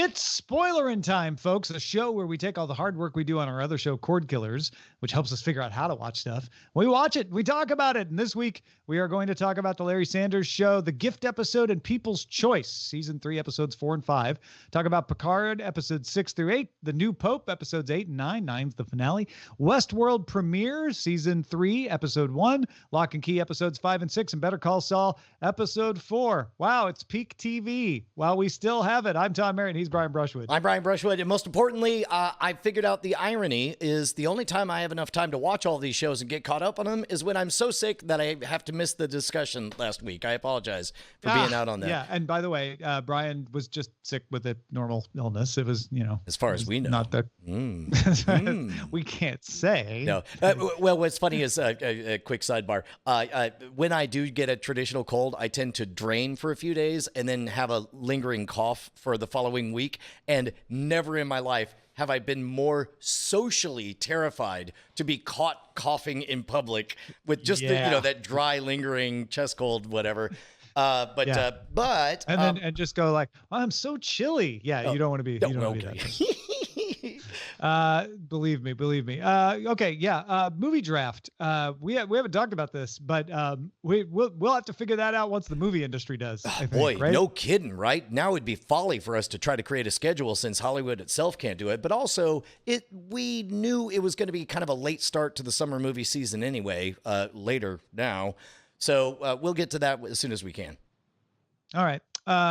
It's Spoilerin time, folks, a show where we take all the hard work we do on our other show, Cordkillers, which helps us figure out how to watch stuff. We watch it, we talk about it, and this week we are going to talk about the Larry Sanders Show, the Gift episode, and People's Choice, Season 3, Episodes 4 and 5. Talk about Picard, Episodes 6 through 8, The New Pope, Episodes 8 and 9, 9's the finale, Westworld Premiere, Season 3, Episode 1, Locke Key, Episodes 5 and 6, and Better Call Saul, Episode 4. Wow, it's peak TV while we still have it. I'm Tom Merritt. He's Brian Brushwood. I'm Brian Brushwood, and most importantly, I figured out the irony is the only time I have enough time to watch all these shows and get caught up on them is when I'm so sick that I have to miss the discussion last week. I apologize for being out on that. Yeah, and by the way, Brian was just sick with a normal illness. It was, as far as we know, not that we can't say. No. Well, what's funny is a quick sidebar. When I do get a traditional cold, I tend to drain for a few days and then have a lingering cough for the following week, and never in my life have I been more socially terrified to be caught coughing in public with just that dry, lingering chest cold, whatever. But and just go like, I'm so chilly. Yeah, you don't want to be. You don't want to be that. Believe me. Okay. Yeah. Movie draft. We haven't talked about this, but we'll have to figure that out once the movie industry does. I think, right? No kidding, right? Now it'd be folly for us to try to create a schedule since Hollywood itself can't do it. But also, we knew it was going to be kind of a late start to the summer movie season anyway. Later now, so we'll get to that as soon as we can. All right.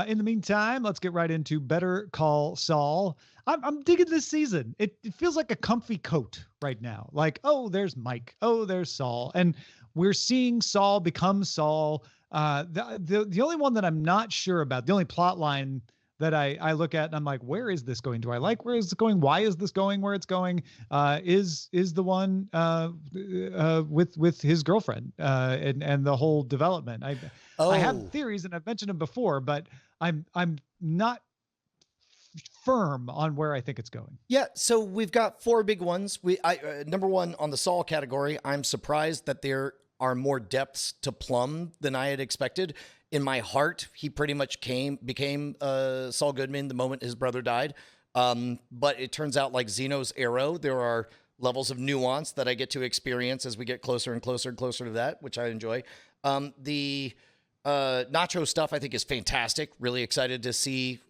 In the meantime, let's get right into Better Call Saul. I'm digging this season. It feels like a comfy coat right now. Like, oh, there's Mike. Oh, there's Saul. And we're seeing Saul become Saul. The only one that I'm not sure about, the only plot line that I look at and I'm like, where is this going? Do I like where is it going? Why is this going where it's going? Is the one with his girlfriend and the whole development. I have theories and I've mentioned them before, but I'm not firm on where I think it's going. Yeah, so we've got four big ones. Number one on the Saul category, I'm surprised that there are more depths to plumb than I had expected. In my heart, he pretty much became Saul Goodman the moment his brother died. But it turns out, like Zeno's arrow, there are levels of nuance that I get to experience as we get closer and closer and closer to that, which I enjoy. The Nacho stuff I think is fantastic. Really excited to see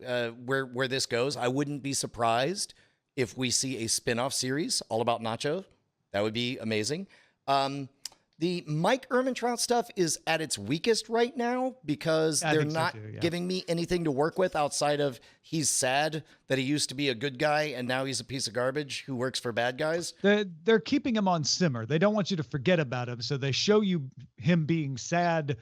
where this goes. I wouldn't be surprised if we see a spin-off series all about Nacho. That would be amazing. The Mike Ehrmantraut stuff is at its weakest right now because they're not giving me anything to work with outside of he's sad that he used to be a good guy and now he's a piece of garbage who works for bad guys. They're keeping him on simmer. They don't want you to forget about him, so they show you him being sad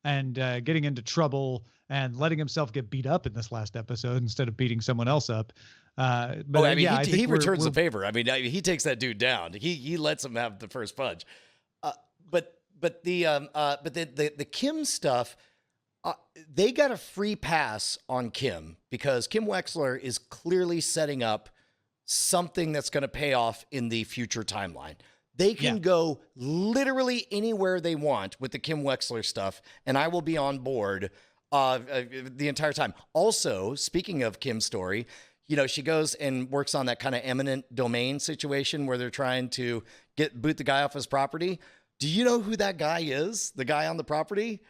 and getting into trouble and letting himself get beat up in this last episode instead of beating someone else up. But he returns the favor. I mean, he takes that dude down. He lets him have the first punch. But the Kim stuff, they got a free pass on Kim because Kim Wexler is clearly setting up something that's going to pay off in the future timeline. They can go literally anywhere they want with the Kim Wexler stuff, and I will be on board the entire time. Also, speaking of Kim's story, she goes and works on that kind of eminent domain situation where they're trying to boot the guy off his property. Do you know who that guy is? The guy on the property?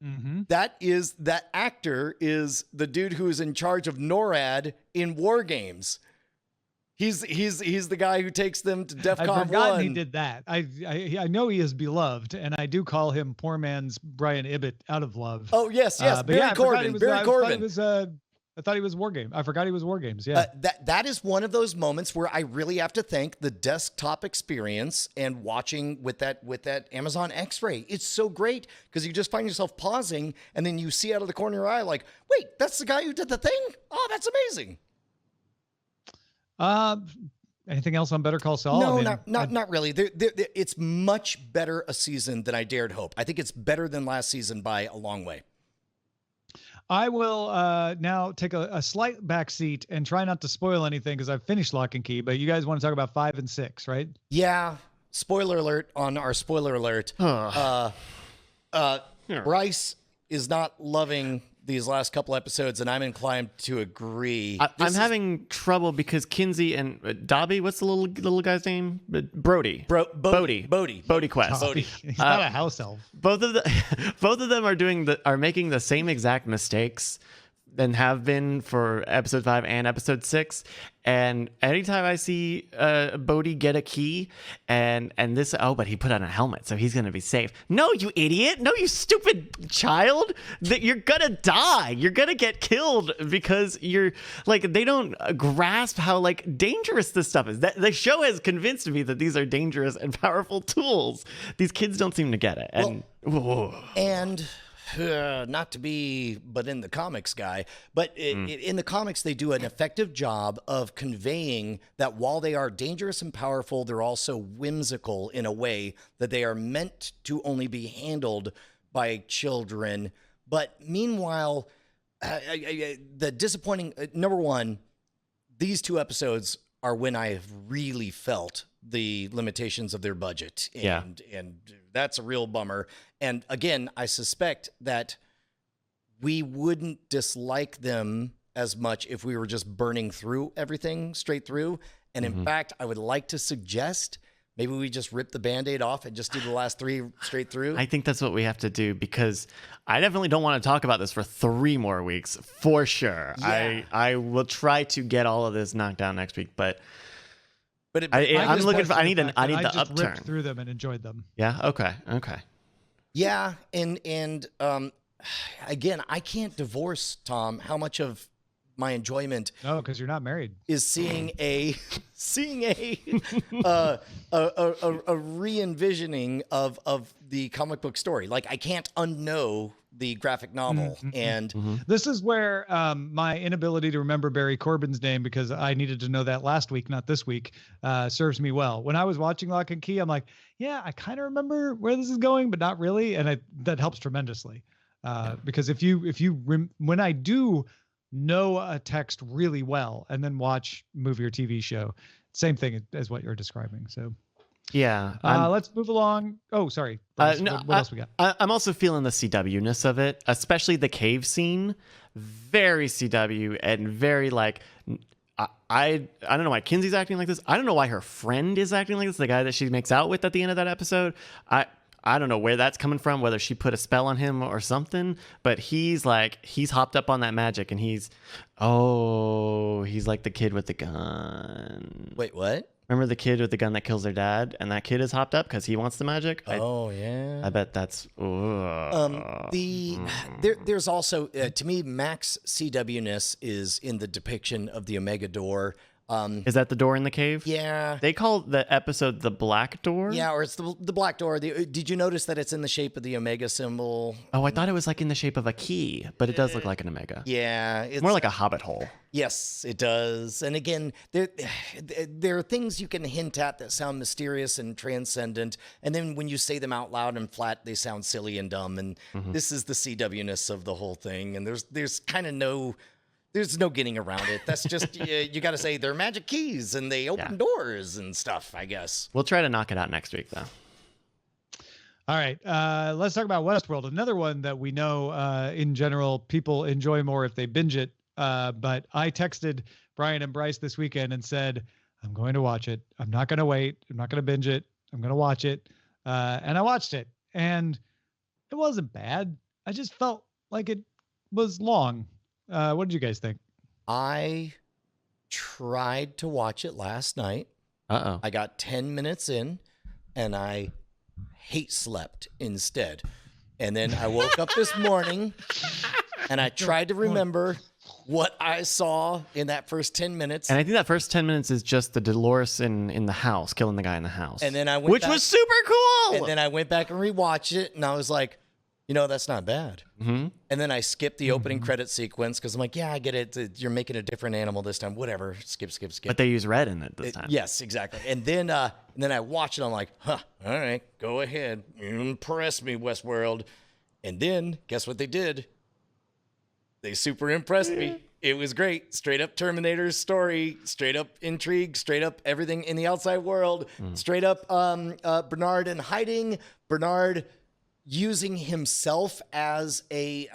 Mm-hmm. That actor is the dude who is in charge of NORAD in War Games. He's the guy who takes them to DEF CON 1. I've forgotten he did that. I know he is beloved, and I do call him poor man's Brian Ibbott out of love. Oh, yes. Barry Corbin. I thought he was War Games. I forgot he was War Games. Yeah. That is one of those moments where I really have to thank the desktop experience and watching with that Amazon X-ray. It's so great because you just find yourself pausing and then you see out of the corner of your eye like, wait, that's the guy who did the thing? Oh, that's amazing. Anything else on Better Call Saul? No, not really. It's much better a season than I dared hope. I think it's better than last season by a long way. I will now take a slight back seat and try not to spoil anything because I've finished Locke and Key, but you guys want to talk about 5 and 6, right? Yeah. Spoiler alert on our spoiler alert. Bryce is not loving these last couple episodes, and I'm inclined to agree. I'm having trouble because Kinsey and Dobby, what's the little guy's name? Bodhi. Bodhi Quest. Bodhi. He's not a house elf. Both of them are making the same exact mistakes and have been for episode 5 and episode 6. And anytime I see Bodhi get a key and this, but he put on a helmet, so he's going to be safe. No, you idiot. No, you stupid child. You're going to die. You're going to get killed because you're like, they don't grasp how like dangerous this stuff is. The show has convinced me that these are dangerous and powerful tools. These kids don't seem to get it. And not to be, but in the comics guy, but in the comics, they do an effective job of conveying that while they are dangerous and powerful, they're also whimsical in a way that they are meant to only be handled by children. But meanwhile, the disappointing, number one, these 2 episodes are when I have really felt the limitations of their budget. And that's a real bummer. And again, I suspect that we wouldn't dislike them as much if we were just burning through everything straight through. And in fact, I would like to suggest maybe we just rip the Band-Aid off and just do the last 3 straight through. I think that's what we have to do because I definitely don't want to talk about this for 3 more weeks for sure. Yeah. I will try to get all of this knocked down next week, but I need the upturn. Ripped through them and enjoyed them. Yeah. Okay. Yeah. And again, I can't divorce, Tom, how much of my enjoyment because you're not married is seeing a re-envisioning of the comic book story. Like I can't unknow the graphic novel. And this is where my inability to remember Barry Corbin's name, because I needed to know that last week, not this week, serves me well. When I was watching Locke Key, I'm like, yeah, I kind of remember where this is going, but not really. And that helps tremendously. Because when I do know a text really well and then watch movie or TV show, same thing as what you're describing. So yeah, let's move along. Oh, sorry. Bryce, what else we got? I'm also feeling the CW-ness of it, especially the cave scene. Very CW and very like, I don't know why Kinsey's acting like this. I don't know why her friend is acting like this, the guy that she makes out with at the end of that episode. I don't know where that's coming from, whether she put a spell on him or something, but he's hopped up on that magic and he's like the kid with the gun. Wait, what? Remember the kid with the gun that kills their dad, and that kid is hopped up because he wants the magic? Yeah. I bet that's... There's also, to me, Max CW-ness is in the depiction of the Omega Door. Is that the door in the cave? Yeah. They call the episode the Black Door? Yeah, or it's the Black Door. Did you notice that it's in the shape of the Omega symbol? Oh, I thought it was like in the shape of a key, but it does look like an Omega. Yeah. It's more like a hobbit hole. Yes, it does. And again, there are things you can hint at that sound mysterious and transcendent. And then when you say them out loud and flat, they sound silly and dumb. And this is the CW-ness of the whole thing. And there's kind of no... There's no getting around it. That's just, you got to say they're magic keys and they open doors and stuff, I guess. We'll try to knock it out next week, though. All right. Let's talk about Westworld. Another one that we know, in general, people enjoy more if they binge it. But I texted Brian and Bryce this weekend and said, I'm going to watch it. I'm not going to wait. I'm not going to binge it. I'm going to watch it. And I watched it. And it wasn't bad. I just felt like it was long. What did you guys think? I tried to watch it last night. I got 10 minutes in and I hate slept instead. And then I woke up this morning and I tried to remember what I saw in that first 10 minutes. And I think that first 10 minutes is just the Dolores in the house, killing the guy in the house. And then I went was super cool. And then I went back and rewatched it and I was like, that's not bad. And then I skipped the opening credit sequence because I'm like, yeah, I get it. You're making a different animal this time. Whatever. Skip. But they use red in it this time. Yes, exactly. And then I watched it. I'm like, all right, go ahead. Impress me, Westworld. And then guess what they did? They super impressed me. It was great. Straight up Terminator story, straight up intrigue, straight up everything in the outside world, straight up Bernard in hiding. Bernard using himself as an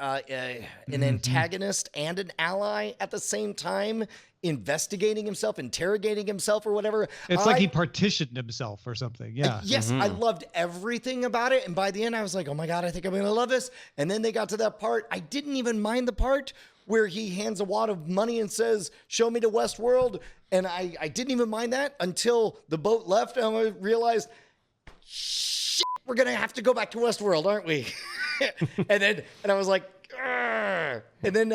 antagonist and an ally at the same time, investigating himself, interrogating himself, or whatever. It's like he partitioned himself or something. Yeah. Yes, I loved everything about it. And by the end, I was like, oh my God, I think I'm going to love this. And then they got to that part. I didn't even mind the part where he hands a wad of money and says, show me to Westworld. And I didn't even mind that until the boat left. And I realized, shit, we're going to have to go back to Westworld, aren't we? and I was like, "Grr." and then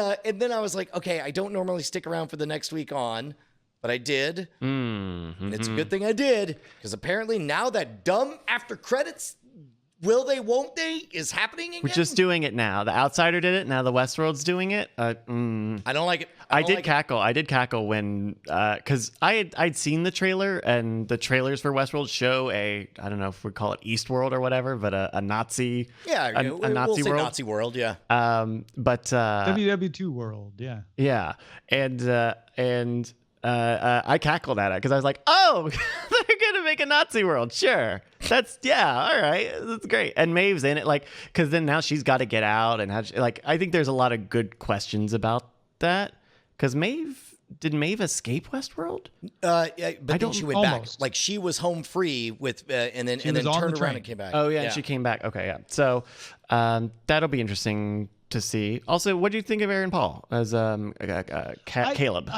I was like, okay, I don't normally stick around for the next week on, but I did. And it's a good thing I did, because apparently now that dumb after credits, will they, won't they, is happening again. We're just doing it now. The Outsider did it. Now the Westworld's doing it. I don't like it. I did cackle when, because I'd seen the trailer, and the trailers for Westworld show I don't know if we call it Eastworld or whatever, but a Nazi, a Nazi world. Nazi world, yeah. But WW2 world, yeah. Yeah, and I cackled at it because I was like, oh, they're gonna make a Nazi world, sure. All right, that's great. And Maeve's in it, like, because then now she's got to get out, and I think there's a lot of good questions about that. Because did Maeve escape Westworld? Yeah, but then she went back. Like, she was home free with, and then turned around and came back. Oh yeah, and she came back. Okay, yeah. So that'll be interesting to see. Also, what do you think of Aaron Paul as Caleb?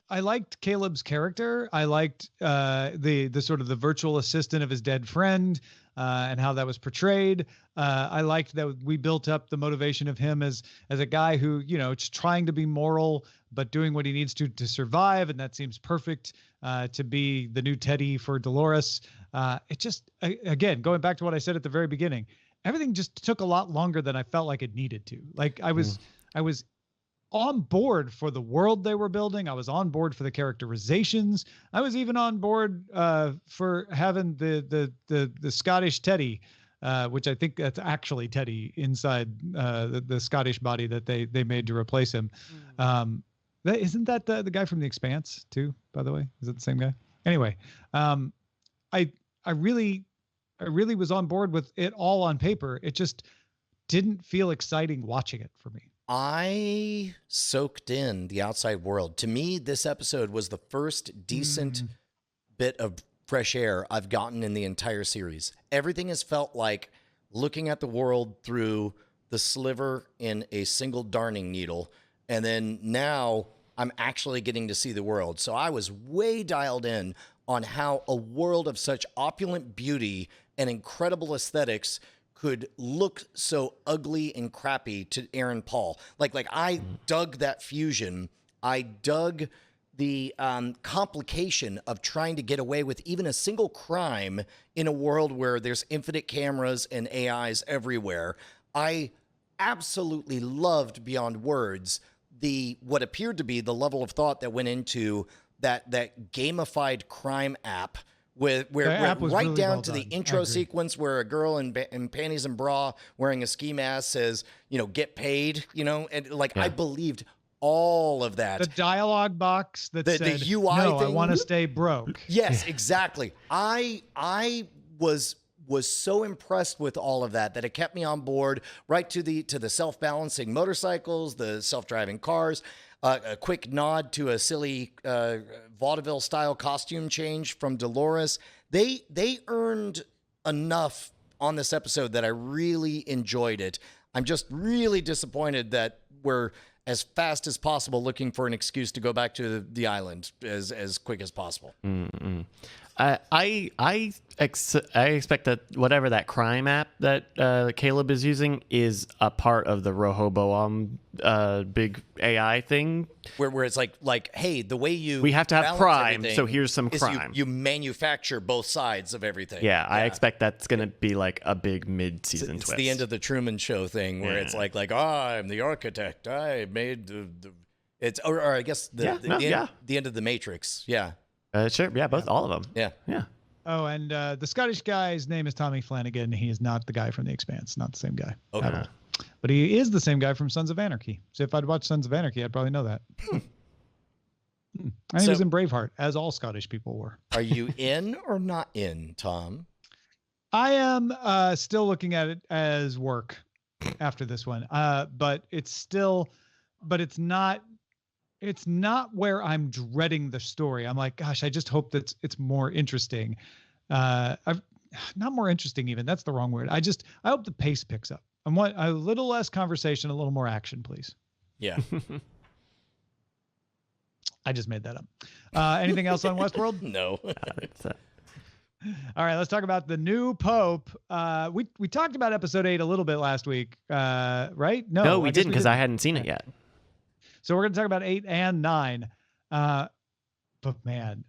I liked Caleb's character. I liked the sort of the virtual assistant of his dead friend, and how that was portrayed. I liked that we built up the motivation of him as a guy who, just trying to be moral, but doing what he needs to survive. And that seems perfect to be the new Teddy for Dolores. It just, again, going back to what I said at the very beginning, everything just took a lot longer than I felt like it needed to. Like I was on board for the world they were building. I was on board for the characterizations. I was even on board for having the Scottish Teddy, which I think that's actually Teddy inside the Scottish body that they made to replace him. Isn't that the guy from The Expanse too, by the way? Is it the same guy? Anyway, I really was on board with it all on paper. It just didn't feel exciting watching it for me. I soaked in the outside world. To me, this episode was the first decent bit of fresh air I've gotten in the entire series. Everything has felt like looking at the world through the sliver in a single darning needle. And then now I'm actually getting to see the world. So I was way dialed in on how a world of such opulent beauty and incredible aesthetics could look so ugly and crappy to Aaron Paul. Like I dug that fusion. I dug the complication of trying to get away with even a single crime in a world where there's infinite cameras and AIs everywhere. I absolutely loved beyond words what appeared to be the level of thought that went into that gamified crime app, where right really down to the intro sequence where a girl in panties and bra wearing a ski mask says, get paid, and I believed all of that. The dialogue box that said, the UI no, thing. I want to stay broke. Yes, exactly. I was so impressed with all of that it kept me on board, right to the self-balancing motorcycles, the self-driving cars. A quick nod to a silly vaudeville-style costume change from Dolores. They earned enough on this episode that I really enjoyed it. I'm just really disappointed that we're as fast as possible looking for an excuse to go back to the island as quick as possible. Mm-hmm. I expect that whatever that crime app that Caleb is using is a part of the Rehoboam big AI thing, where it's like, hey, the way we have to have crime, so here's some crime. You manufacture both sides of everything. Yeah, I expect that's gonna be like a big mid-season twist. It's the end of the Truman Show thing where it's like I'm the architect. I made it's or I guess the end of the Matrix. Yeah. Sure. Yeah, all of them. Yeah. Oh, and the Scottish guy's name is Tommy Flanagan. He is not the guy from The Expanse. Not the same guy. Okay. But he is the same guy from Sons of Anarchy. So if I'd watched Sons of Anarchy, I'd probably know that. And he was in Braveheart, as all Scottish people were. Are you in or not in, Tom? I am still looking at it as work after this one. But it's not where I'm dreading the story. I'm like, gosh, I just hope that it's more interesting. I've not more interesting even. That's the wrong word. I hope the pace picks up. I want a little less conversation, a little more action, please. Yeah. I just made that up. Anything else on Westworld? No. All right, let's talk about the new Pope. We talked about episode 8 a little bit last week, right? No, we didn't because I hadn't seen it yet. So we're going to talk about 8 and 9. But man,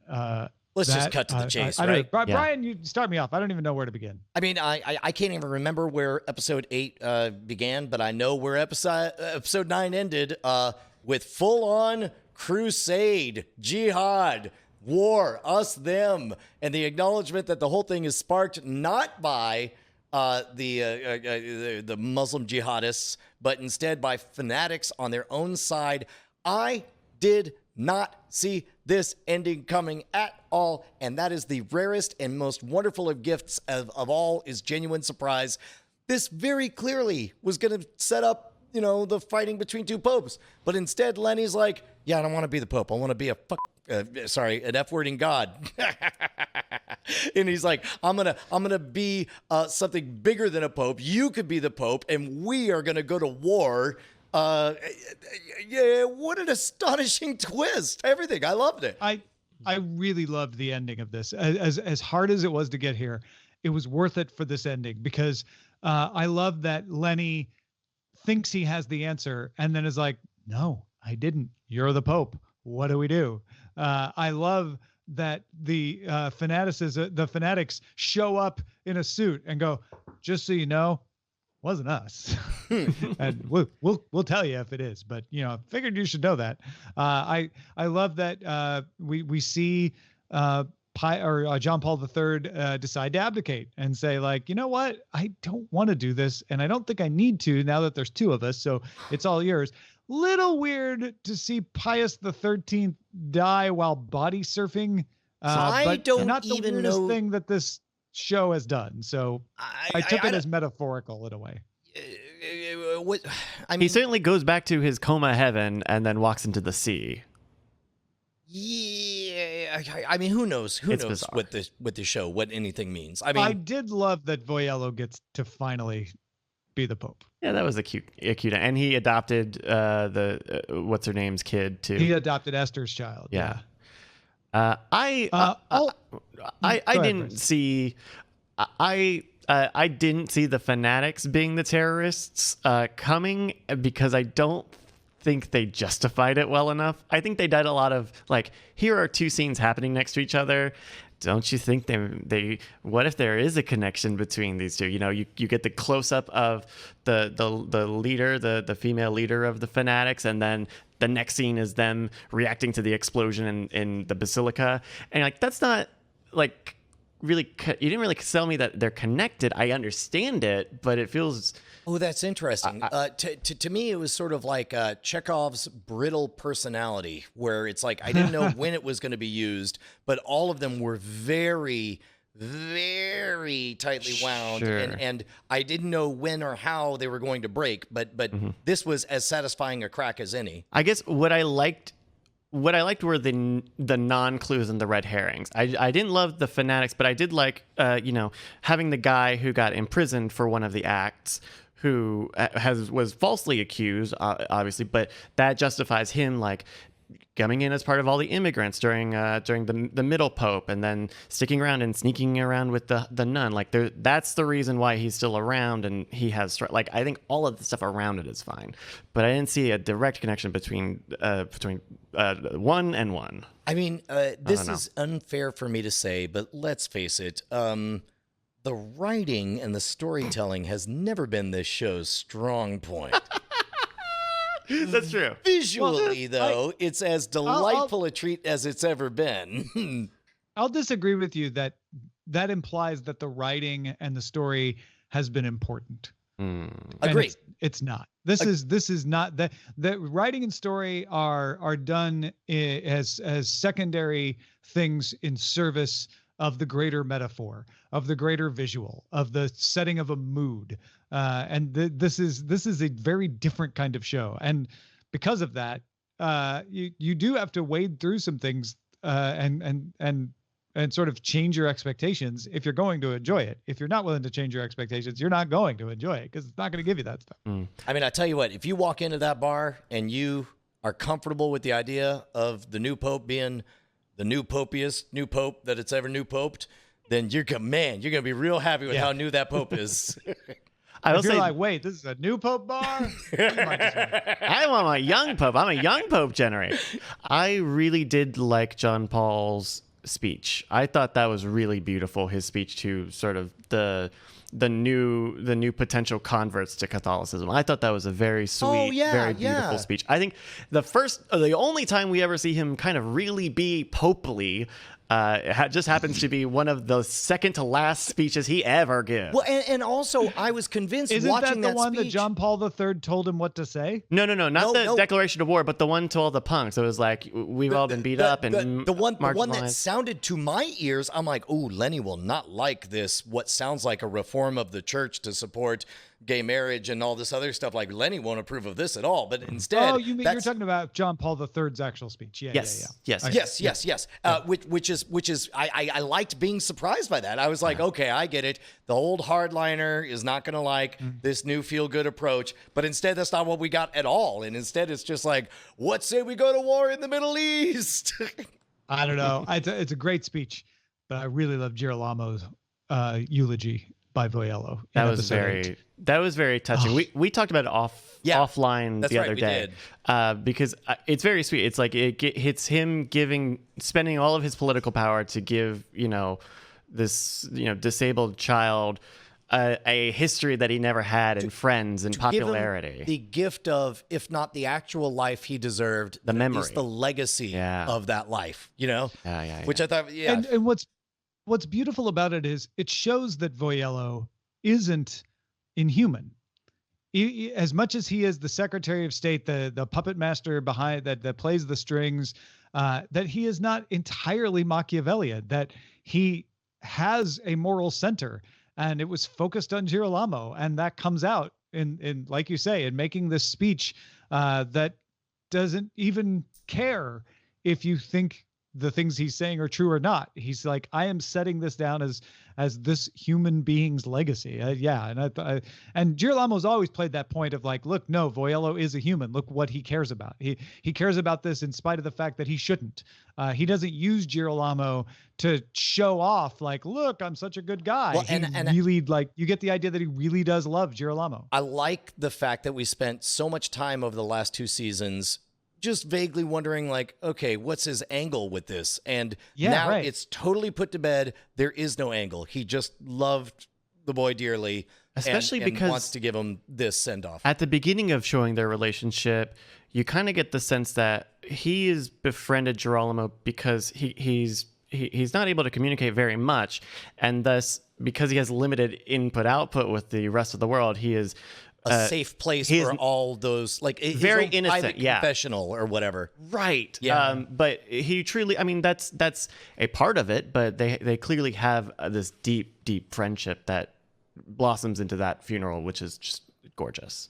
let's just cut to the chase, right? Brian, you start me off. I don't even know where to begin. I mean, I can't even remember where episode 8 began, but I know where episode 9 ended with full-on crusade, jihad, war, us, them, and the acknowledgement that the whole thing is sparked not by the Muslim jihadists, but instead by fanatics on their own side. I did not see this ending coming at all, and that is the rarest and most wonderful of gifts of all, is genuine surprise. This very clearly was going to set up, the fighting between two popes, but instead Lenny's like, yeah, I don't want to be the pope. I want to be an F-wording god. And he's like, I'm gonna be something bigger than a pope. You could be the pope, and we are gonna go to war. Yeah, what an astonishing twist! Everything, I loved it. I really loved the ending of this. As hard as it was to get here, it was worth it for this ending, because I love that Lenny thinks he has the answer and then is like, no, I didn't. You're the Pope. What do we do? I love that the fanatics show up in a suit and go, just so you know, wasn't us. And we'll tell you if it is, but figured you should know that. I love that we see John Paul III decide to abdicate and say, like, you know what, I don't want to do this, and I don't think I need to now that there's two of us, so it's all yours. Little weird to see Pius the 13th die while body surfing. I don't not the even weirdest know thing that this show has done. So I took it as metaphorical in a way. He certainly goes back to his coma heaven and then walks into the sea. Yeah, I mean, who knows? Who knows what the show, what anything means? I mean, I did love that Voyello gets to finally be the Pope. Yeah, that was a cute, and he adopted the what's her name's kid too. He adopted Esther's child. Yeah. I didn't see the fanatics being the terrorists coming, because I don't think they justified it well enough. I think they did a lot of, like, here are two scenes happening next to each other. Don't you think they what if there is a connection between these two? You get the close up of the leader, the female leader of the fanatics, and then the next scene is them reacting to the explosion in the basilica. And like, that's not like really, you didn't really sell me that they're connected. I understand it, but it feels. Oh, that's interesting. To me, it was sort of like Chekhov's brittle personality, where it's like I didn't know when it was going to be used, but all of them were very, very tightly wound, Sure. and I didn't know when or how they were going to break. But this was as satisfying a crack as any. I guess what I liked were the non-clues and the red herrings. I didn't love the fanatics, but I did like having the guy who got imprisoned for one of the acts, who was falsely accused, obviously, but that justifies him like coming in as part of all the immigrants during the middle pope, and then sticking around and sneaking around with the nun. Like, that's the reason why he's still around, and he has like, I think all of the stuff around it is fine, but I didn't see a direct connection between one and one. I mean, this is unfair for me to say, but let's face it. The writing and the storytelling has never been this show's strong point. That's true. Visually, though, it's as delightful a treat as it's ever been. I'll disagree with you that implies that the writing and the story has been important. Agreed. It's not. This is not that. The writing and story are done as secondary things in service of the greater metaphor, of the greater visual, of the setting of a mood. And this is a very different kind of show. And because of that, you do have to wade through some things and sort of change your expectations if you're going to enjoy it. If you're not willing to change your expectations, you're not going to enjoy it because it's not going to give you that stuff. I mean, I tell you what, if you walk into that bar and you are comfortable with the idea of the new pope being the new popiest new pope that it's ever new poped, then you're going to be real happy with how new that pope is. I will if you're say, like, wait, this is a new pope bar? I want a young pope. I'm a young pope generation. I really did like John Paul's speech. I thought that was really beautiful. His speech to sort of the new potential converts to Catholicism. I thought that was a very sweet, very beautiful speech. I think the only time we ever see him kind of really be popely just happens to be one of the second to last speeches he ever gives. Well, and also I was convinced Isn't watching that the one speech, that John Paul III told him what to say? No, not the Declaration of War, but the one to all the punks. It was like, we've all been beat up and the one that marginalized. sounded to my ears, I'm like, oh, Lenny will not like this, what sounds like a reform of the church to support gay marriage and all this other stuff. Like, Lenny won't approve of this at all. But instead, you're talking about John Paul III's actual speech. Yes. Which is I liked being surprised by that. I was like, okay, I get it. The old hardliner is not going to like this new feel good approach, but instead that's not what we got at all. And instead it's just like, what say we go to war in the Middle East? I don't know. It's a great speech, but I really love Girolamo's eulogy by Voyello. That was very touching. We talked about it offline the other day because it's very sweet. It's like it's him spending all of his political power to give this disabled child a history that he never had and friends and popularity. Give him the gift of, if not the actual life he deserved, the memory, at least the legacy of that life. Which I thought, And what's beautiful about it is it shows that Voyello isn't inhuman. As much as he is the Secretary of State, the puppet master behind that plays the strings, that he is not entirely Machiavellian, that he has a moral center, and it was focused on Girolamo, and that comes out in like you say, in making this speech that doesn't even care if you think the things he's saying are true or not. He's like, I am setting this down as this human being's legacy. And Girolamo's always played that point of like, look, no, Voyello is a human. Look what he cares about. He cares about this in spite of the fact that he shouldn't. He doesn't use Girolamo to show off like, look, I'm such a good guy. Well, and really, like, you get the idea that he really does love Girolamo. I like the fact that we spent so much time over the last 2 seasons just vaguely wondering, like, okay, what's his angle with this? And now it's totally put to bed. There is no angle. He just loved the boy dearly, especially and because wants to give him this send off. At the beginning of showing their relationship, you kind of get the sense that he has befriended Girolamo because he's not able to communicate very much, and thus because he has limited input-output with the rest of the world, he is a safe place for all those, like, very innocent, confessional or whatever. Right. Yeah. But he truly, I mean, that's a part of it, but they clearly have this deep friendship that blossoms into that funeral, which is just gorgeous.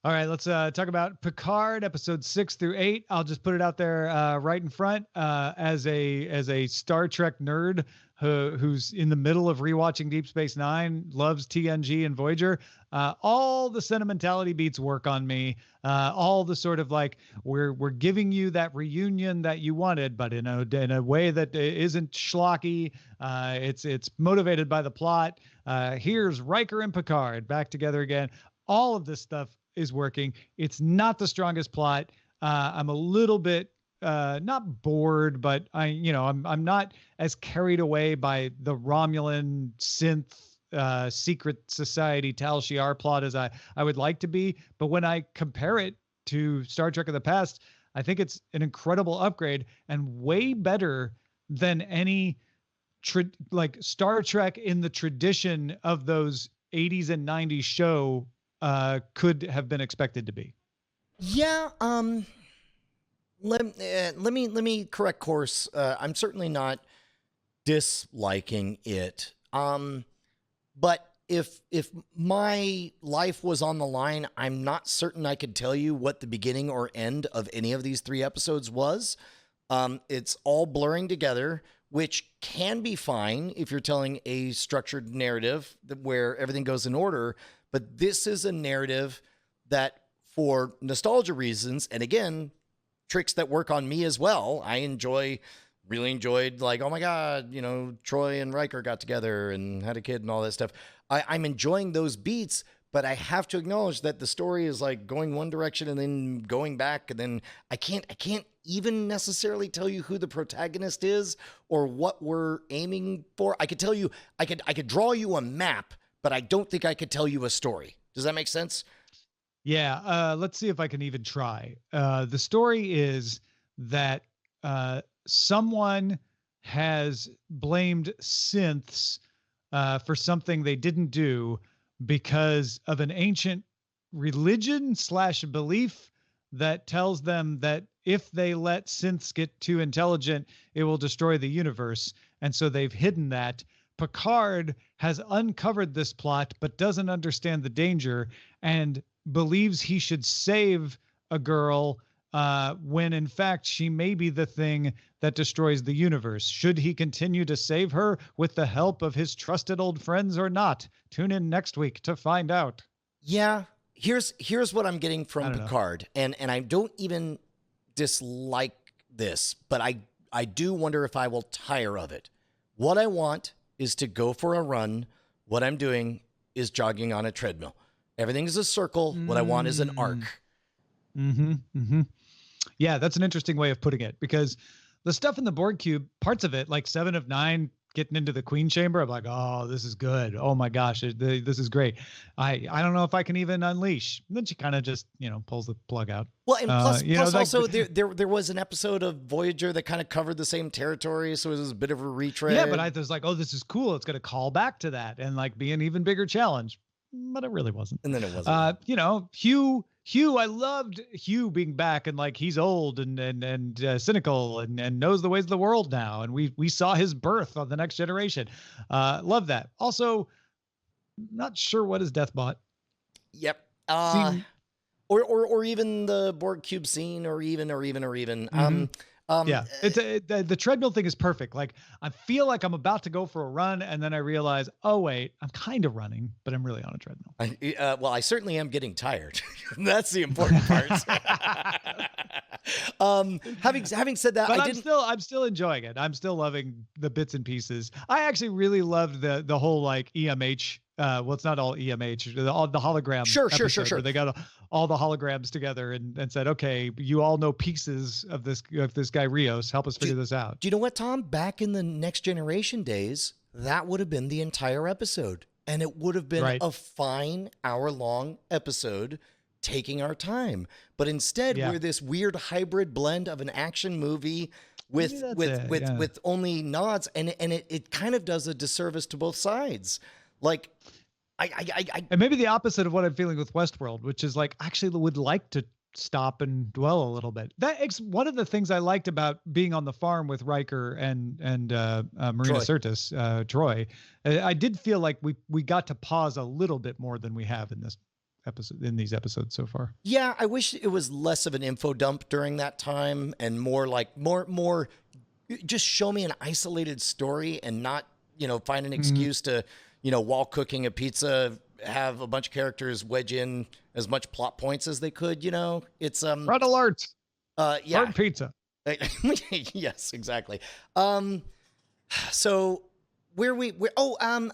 All right, let's talk about Picard, episodes 6 through 8. I'll just put it out there right in front as a Star Trek nerd who's in the middle of rewatching Deep Space Nine, loves TNG and Voyager. All the sentimentality beats work on me. All the sort of like we're giving you that reunion that you wanted, but in a way that isn't schlocky. It's motivated by the plot. Here's Riker and Picard back together again. All of this stuff is working. It's not the strongest plot. I'm a little bit not bored, but I'm not as carried away by the Romulan synth secret society Tal Shiar plot as I would like to be. But when I compare it to Star Trek of the past, I think it's an incredible upgrade and way better than any like Star Trek in the tradition of those 80s and 90s show could have been expected to be. Yeah. Let me correct course. I'm certainly not disliking it. But if my life was on the line, I'm not certain I could tell you what the beginning or end of any of these 3 episodes was. It's all blurring together, which can be fine if you're telling a structured narrative where everything goes in order. But this is a narrative that, for nostalgia reasons, and again, tricks that work on me as well, I really enjoyed, like, oh my God, you know, Troy and Riker got together and had a kid and all that stuff. I'm enjoying those beats, but I have to acknowledge that the story is like going one direction and then going back, and then I can't even necessarily tell you who the protagonist is or what we're aiming for. I could tell you, I could draw you a map, but I don't think I could tell you a story. Does that make sense? Yeah. Let's see if I can even try. The story is that someone has blamed synths for something they didn't do because of an ancient religion / belief that tells them that if they let synths get too intelligent, it will destroy the universe. And so they've hidden that. Picard has uncovered this plot, but doesn't understand the danger and believes he should save a girl when in fact she may be the thing that destroys the universe. Should he continue to save her with the help of his trusted old friends or not? Tune in next week to find out. Yeah, here's what I'm getting from Picard, and I don't even dislike this, but I do wonder if I will tire of it. What I want is to go for a run. What I'm doing is jogging on a treadmill. Everything is a circle. What I want is an arc. Yeah, that's an interesting way of putting it, because the stuff in the Borg cube, parts of it, like 7 of 9 getting into the Queen chamber, I'm like, oh, this is good. Oh my gosh, this is great. I don't know if I can even unleash. And then she kind of just, pulls the plug out. Well, and plus also there was an episode of Voyager that kind of covered the same territory, so it was a bit of a retread. Yeah, but I was like, oh, this is cool. It's going to call back to that and like be an even bigger challenge. But it really wasn't. And then it wasn't. Hugh, I loved Hugh being back, and like he's old and cynical and knows the ways of the world now, and we saw his birth on the Next Generation. Love that. Also, not sure what his death bought. Yep. Or even the Borg cube scene, or even. Yeah, the treadmill thing is perfect. Like, I feel like I'm about to go for a run, and then I realize, oh wait, I'm kind of running, but I'm really on a treadmill. Well, I certainly am getting tired. That's the important part. Having said that, but I'm still enjoying it. I'm still loving the bits and pieces. I actually really loved the whole like EMH. Well, it's not all EMH. All the hologram. Sure. Where they got all the holograms together and said, okay, you all know pieces of this guy Rios. Help us figure this out. Do you know what, Tom? Back in the Next Generation days, that would have been the entire episode, and it would have been a fine hour-long episode, taking our time. But instead, we're this weird hybrid blend of an action movie with only nods, and it kind of does a disservice to both sides. Like, and maybe the opposite of what I'm feeling with Westworld, which is like, actually would like to stop and dwell a little bit. That's one of the things I liked about being on the farm with Riker and Marina Sirtis, Troy. I did feel like we got to pause a little bit more than we have in this episode, in these episodes so far. Yeah, I wish it was less of an info dump during that time, and more like more just show me an isolated story, and not find an excuse to while cooking a pizza, have a bunch of characters wedge in as much plot points as they could. It's red alert. Yeah, burn pizza. Yes, exactly. So I'm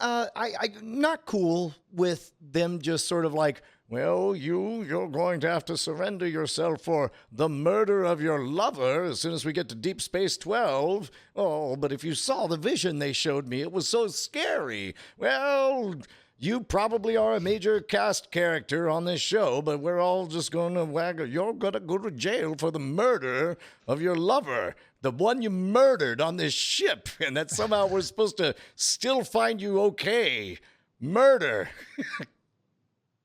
not cool with them just sort of like, well, you're going to have to surrender yourself for the murder of your lover as soon as we get to Deep Space 12. Oh, but if you saw the vision they showed me, it was so scary. Well, you probably are a major cast character on this show, but we're all just going to you're going to go to jail for the murder of your lover, the one you murdered on this ship, and that somehow we're supposed to still find you okay. Murder.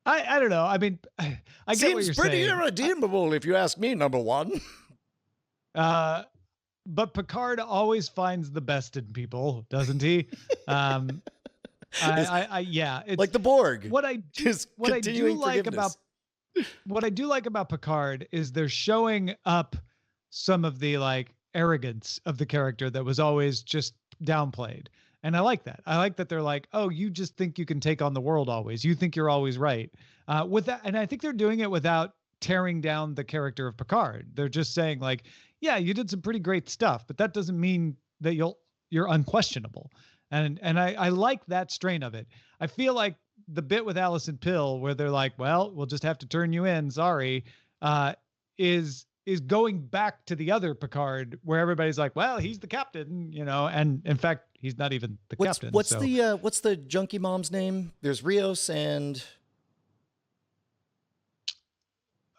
I don't know. I mean, I get what you're saying. Seems pretty irredeemable, if you ask me, number one. but Picard always finds the best in people, doesn't he? Um, yeah, it's like the Borg. what I do, Just what I do continuing like forgiveness. what I do like about Picard is they're showing up some of the like arrogance of the character that was always just downplayed. And I like that. I like that they're like, oh, you just think you can take on the world always. You think you're always right. With that, and I think they're doing it without tearing down the character of Picard. They're just saying like, yeah, you did some pretty great stuff, but that doesn't mean that you're unquestionable. And I like that strain of it. I feel like the bit with Allison Pill where they're like, well, we'll just have to turn you in. Sorry. Is going back to the other Picard where everybody's like, well, he's the captain, and in fact, he's not even the captain. What's the junkie mom's name? There's Rios and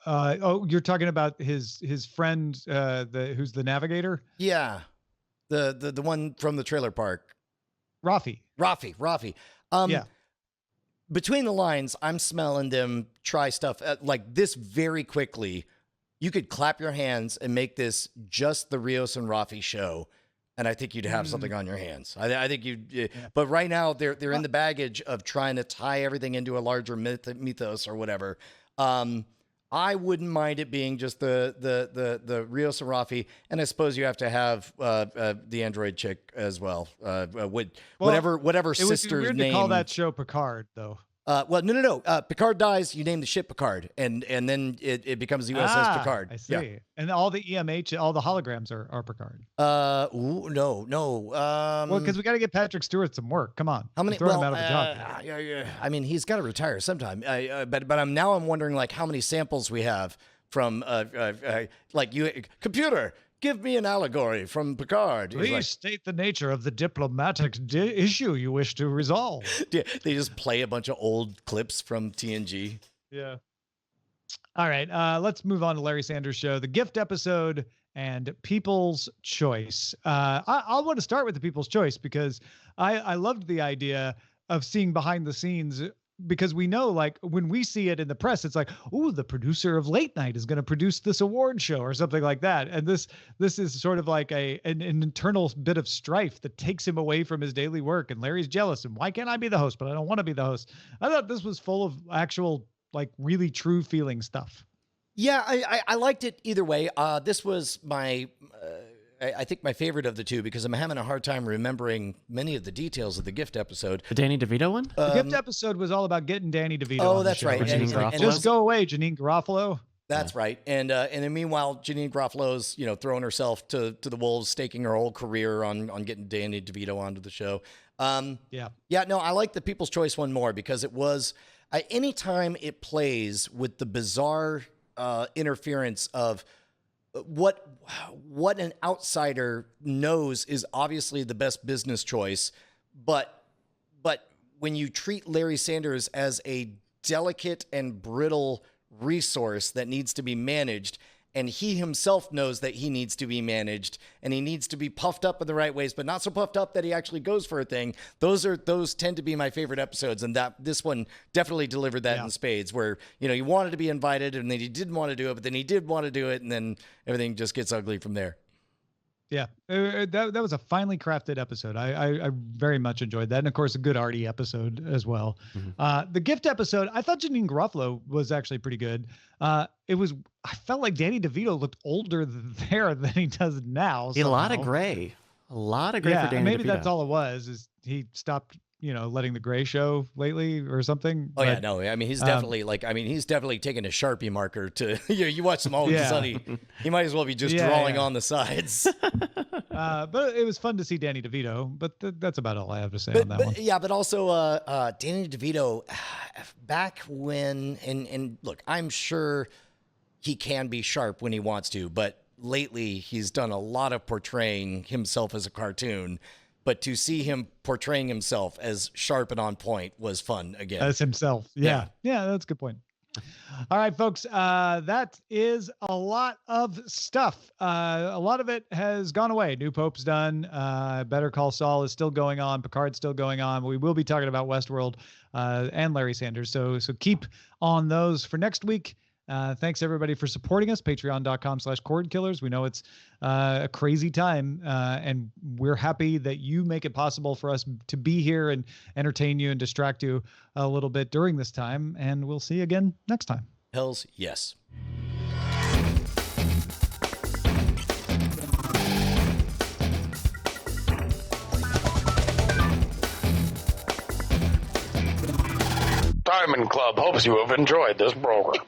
you're talking about his friend, who's the navigator? yeah, the one from the trailer park. Rafi. Yeah. Between the lines, I'm smelling them try stuff like this very quickly. You could clap your hands and make this just the Rios and Rafi show, and I think you'd have something on your hands. I think you'd. Yeah. But right now, they're in the baggage of trying to tie everything into a larger mythos or whatever. I wouldn't mind it being just the Rios and Rafi, and I suppose you have to have the android chick as well. Whatever it sister's would be weird name. to call that show Picard, though. Well, no. Picard dies. You name the ship Picard, and then it becomes the USS Picard. I see. Yeah. And all the EMH, all the holograms are Picard. No. Well, because we got to get Patrick Stewart some work. Come on. How many? Throw Well, him out of a job. yeah. I mean, he's got to retire sometime. But I'm wondering like how many samples we have from like you computer. Give me an allegory from Picard. Please state the nature of the diplomatic issue you wish to resolve. They just play a bunch of old clips from TNG. Yeah. All right. Let's move on to Larry Sanders' show, the gift episode and People's Choice. I want to start with the People's Choice because I loved the idea of seeing behind the scenes, because we know, like, when we see it in the press, it's like, oh, the producer of Late Night is going to produce this award show or something like that. And this is sort of like an internal bit of strife that takes him away from his daily work. And Larry's jealous. And why can't I be the host? But I don't want to be the host. I thought this was full of actual, like, really true feeling stuff. Yeah, I liked it either way. This was my... I think my favorite of the two because I'm having a hard time remembering many of the details of the gift episode. The Danny DeVito one? The gift episode was all about getting Danny DeVito. Oh, on that's the show. right. And Just go away, Janine Garofalo. That's right. And then meanwhile, Janine Garofalo's, throwing herself to the wolves, staking her whole career on getting Danny DeVito onto the show. Yeah, no, I like the People's Choice one more because it was anytime it plays with the bizarre interference of what an outsider knows is obviously the best business choice, but when you treat Larry Sanders as a delicate and brittle resource that needs to be managed, and he himself knows that he needs to be managed and he needs to be puffed up in the right ways, but not so puffed up that he actually goes for a thing. Those tend to be my favorite episodes. And this one definitely delivered that in spades where, you wanted to be invited and then he didn't want to do it, but then he did want to do it. And then everything just gets ugly from there. Yeah, that was a finely crafted episode. I very much enjoyed that. And of course, a good Artie episode as well. Mm-hmm. The gift episode, I thought Janine Garofalo was actually pretty good. I felt like Danny DeVito looked older there than he does now. A lot of gray for Danny DeVito. Maybe that's all it was, is he stopped, letting the gray show lately or something. Oh, yeah, no. I mean, he's definitely he's definitely taking a Sharpie marker to, you watch some Always Sunny. He might as well be just drawing on the sides. But it was fun to see Danny DeVito, but that's about all I have to say on that one. Yeah, but also Danny DeVito, back when, and look, I'm sure he can be sharp when he wants to, but lately he's done a lot of portraying himself as a cartoon. But to see him portraying himself as sharp and on point was fun again. As himself. Yeah, that's a good point. All right, folks, that is a lot of stuff. A lot of it has gone away. New Pope's done. Better Call Saul is still going on. Picard's still going on. We will be talking about Westworld and Larry Sanders. So keep on those for next week. Thanks everybody for supporting us. Patreon.com/Cordkillers. We know it's a crazy time, and we're happy that you make it possible for us to be here and entertain you and distract you a little bit during this time. And we'll see you again next time. Hells yes. Diamond Club hopes you have enjoyed this program.